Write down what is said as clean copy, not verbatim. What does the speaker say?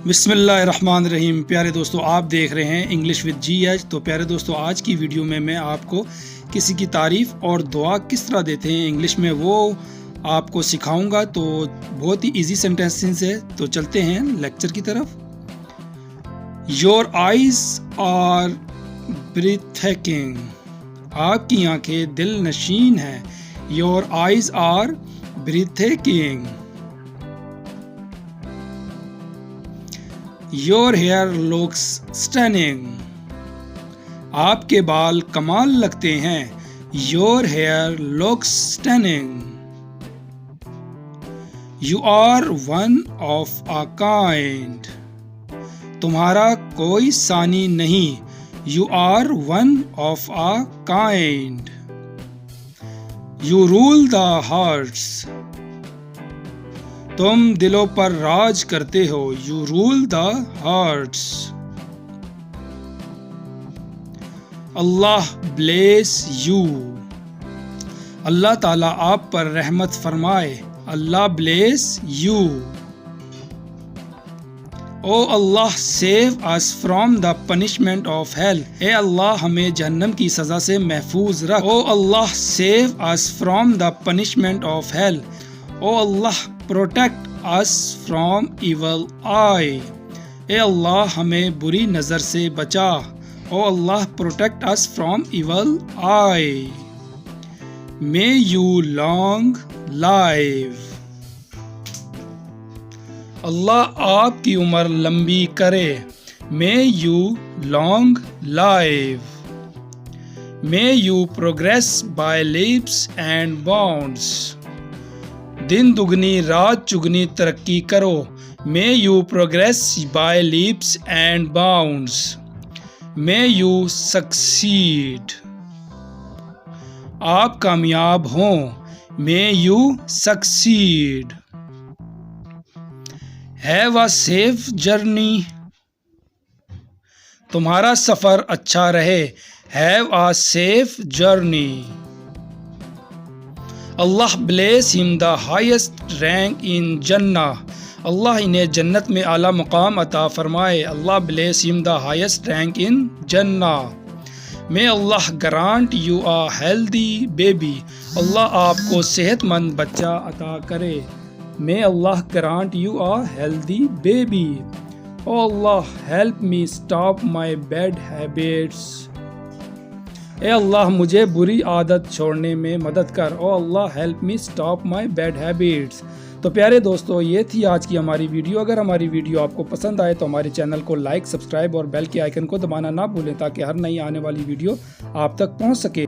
بسم اللہ الرحمن الرحیم۔ پیارے دوستو، آپ دیکھ رہے ہیں انگلش وتھ جی ایچ۔ تو پیارے دوستو، آج کی ویڈیو میں آپ کو کسی کی تعریف اور دعا کس طرح دیتے ہیں انگلش میں وہ آپ کو سکھاؤں گا۔ تو بہت ہی ایزی سینٹینسز ہے، تو چلتے ہیں لیکچر کی طرف۔ یور آئیز آر بریتھیکنگ، آپ کی آنکھیں دل نشین ہیں۔ Your eyes are breathtaking. Your hair looks stunning، آپ کے بال کمال لگتے ہیں۔ Your hair looks stunning۔ You are one of a kind، تمہارا کوئی ثانی نہیں۔ You are one of a kind۔ You rule the hearts، تم دلوں پر راج کرتے ہو۔ You rule the hearts۔ Allah bless you، اللہ تعالیٰ آپ پر رحمت فرمائے۔ اللہ bless you۔ O Allah save us from the punishment of hell، اے اللہ ہمیں جہنم کی سزا سے محفوظ رکھ۔ او اللہ save us from the punishment of hell، O Allah protect us from evil eye، اے اللہ ہمیں بری نظر سے بچا۔ او اللہ protect us from evil eye۔ May you long live، اللہ آپ کی عمر لمبی کرے۔ May you long live۔ May you progress by leaps and bounds، دن دگنی رات چگنی ترقی کرو۔ May you progress by leaps and bounds۔ May you succeed، آپ کامیاب ہوں۔ May you succeed۔ Have a safe journey، تمہارا سفر اچھا رہے۔ Have a safe journey۔ Allah bless him the highest rank in Jannah، اللہ انہیں جنت میں اعلیٰ مقام عطا فرمائے۔ اللہ bless him the highest rank in Jannah۔ May Allah grant you a healthy baby، اللہ آپ کو صحت مند بچہ عطا کرے۔ May Allah grant you a healthy baby۔ Oh Allah help me stop my bad habits، اے اللہ مجھے بری عادت چھوڑنے میں مدد کر۔ او اللہ help me stop my bad habits. تو پیارے دوستو، یہ تھی آج کی ہماری ویڈیو۔ اگر ہماری ویڈیو آپ کو پسند آئے تو ہمارے چینل کو لائک، سبسکرائب اور بیل کے آئیکن کو دبانا نہ بھولیں تاکہ ہر نئی آنے والی ویڈیو آپ تک پہنچ سکے۔